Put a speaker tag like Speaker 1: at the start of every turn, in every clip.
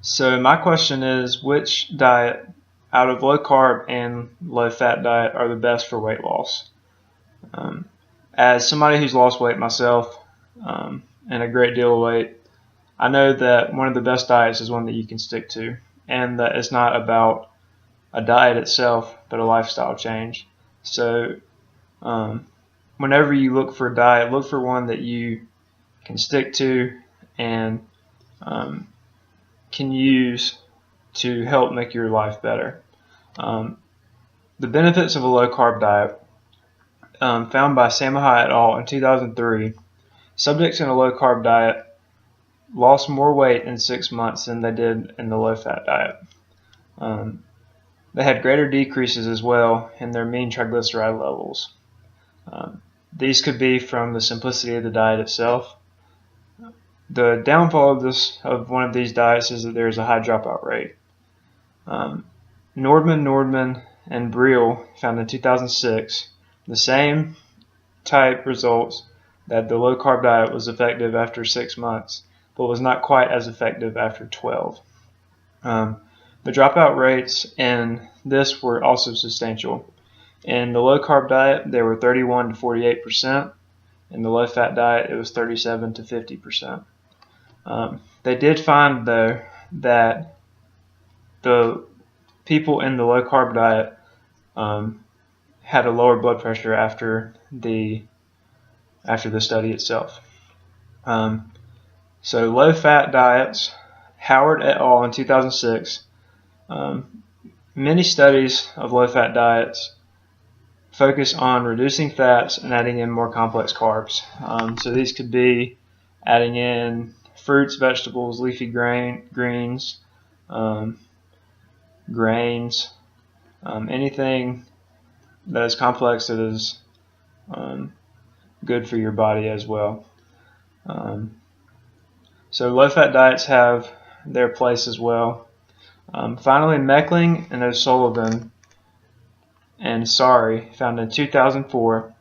Speaker 1: So my question is, which diet out of low carb and low fat diet are the best for weight loss? Um, as somebody who's lost weight myself, and a great deal of weight, I know that one of the best diets is one that you can stick to, and that it's not about a diet itself, but a lifestyle change. So um, whenever you look for a diet, look for one that you can stick to and um, can use to help make your life better. Um, the benefits of a low carb diet, found by Samaha et al. In 2003, subjects in a low carb diet lost more weight in 6 months than they did in the low fat diet. They had greater decreases as well in their mean triglyceride levels. These could be from the simplicity of the diet itself. The downfall of one of these diets is that there is a high dropout rate. Nordman, and Briel found in 2006 the same type results, that the low carb diet was effective after 6 months, but was not quite as effective after 12. The dropout rates in this were also substantial. In the low carb diet, they were 31 to 48%. In the low fat diet, it was 37 to 50%. They did find, though, that the people in the low carb diet had a lower blood pressure after the study itself. So low fat diets, Howard et al. In 2006. Many studies of low fat diets focus on reducing fats and adding in more complex carbs. So these could be adding in fruits, vegetables, leafy greens, grains, anything that is complex that is good for your body as well. So low fat diets have their place as well. Finally, Meckling and O'Sullivan and Sari found in 2004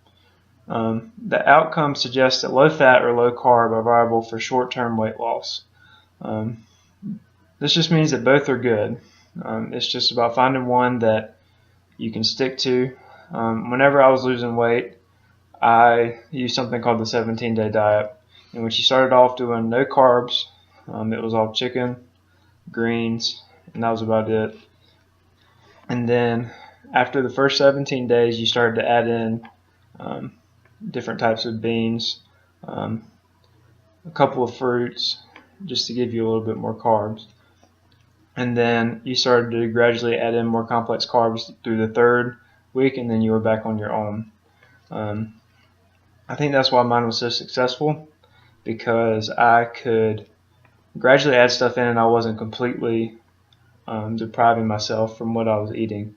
Speaker 1: the outcome suggests that low fat or low carb are viable for short-term weight loss. This just means that both are good. It's just about finding one that you can stick to. Whenever I was losing weight, I used something called the 17-day diet, in which you started off doing no carbs. It was all chicken, greens, and that was about it. And then after the first 17 days, you started to add in different types of beans, a couple of fruits, just to give you a little bit more carbs. And then you started to gradually add in more complex carbs through the third week, and then you were back on your own. I think that's why mine was so successful, because I could gradually add stuff in and I wasn't completely depriving myself from what I was eating.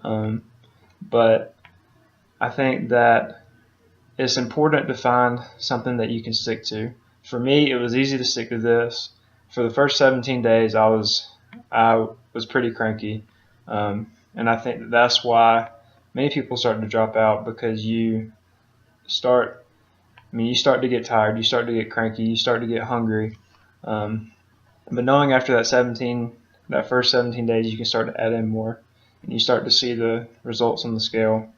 Speaker 1: But I think that it's important to find something that you can stick to. For me, it was easy to stick to this. For the first 17 days, I was pretty cranky, and I think that's why many people start to drop out, because you start to get tired, you start to get cranky, you start to get hungry. But knowing after that first 17 days, you can start to add in more, and you start to see the results on the scale.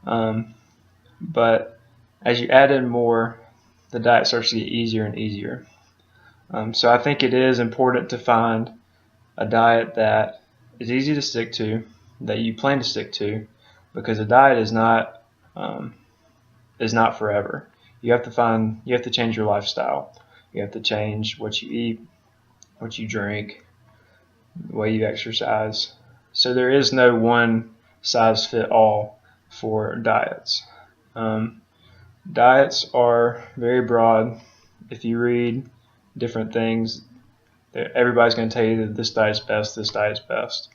Speaker 1: But as you add in more, the diet starts to get easier and easier. So I think it is important to find a diet that is easy to stick to, that you plan to stick to, because a diet is not forever. You have to change your lifestyle. You have to change what you eat, what you drink, the way you exercise. So there is no one size fit all for diets. Diets are very broad. If you read different things, everybody's going to tell you that this diet's best, this diet's best.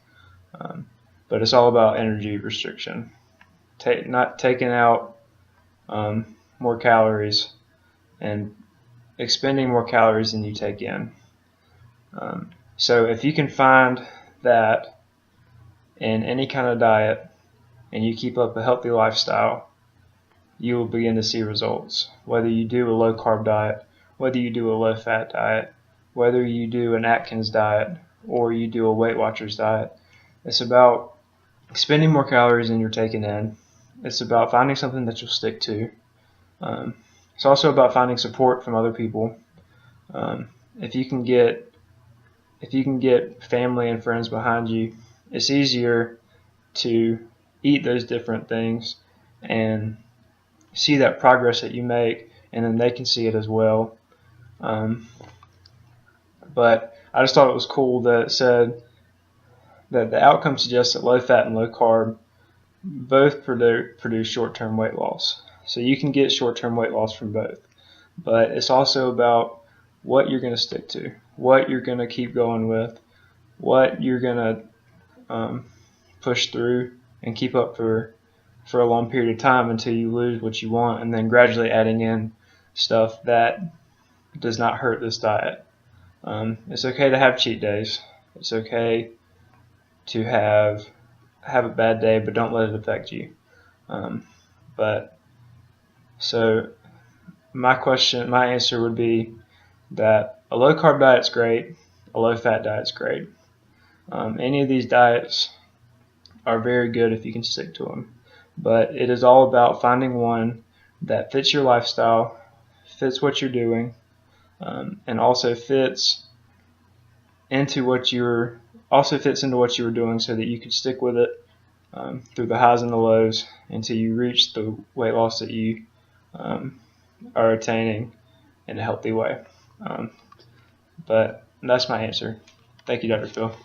Speaker 1: But it's all about energy restriction. Not taking out more calories and expending more calories than you take in. So if you can find that in any kind of diet and you keep up a healthy lifestyle, you will begin to see results. Whether you do a low carb diet, whether you do a low fat diet, whether you do an Atkins diet or you do a Weight Watchers diet. It's about spending more calories than you're taking in. It's about finding something that you'll stick to. It's also about finding support from other people. If you can get family and friends behind you, it's easier to eat those different things and see that progress that you make, and then they can see it as well. But I just thought it was cool that it said that the outcome suggests that low fat and low carb both produce short-term weight loss. So you can get short-term weight loss from both. But it's also about what you're going to stick to, what you're going to keep going with, what you're going to push through and keep up for a long period of time until you lose what you want, and then gradually adding in stuff that does not hurt this diet. It's okay to have cheat days. It's okay to have a bad day, but don't let it affect you. So my answer would be that a low carb diet's great, a low fat diet's great. Any of these diets are very good if you can stick to them, but it is all about finding one that fits your lifestyle, fits what you're doing, and also fits into what you were doing, so that you could stick with it through the highs and the lows until you reach the weight loss that you are attaining in a healthy way. But that's my answer. Thank you, Dr. Phil.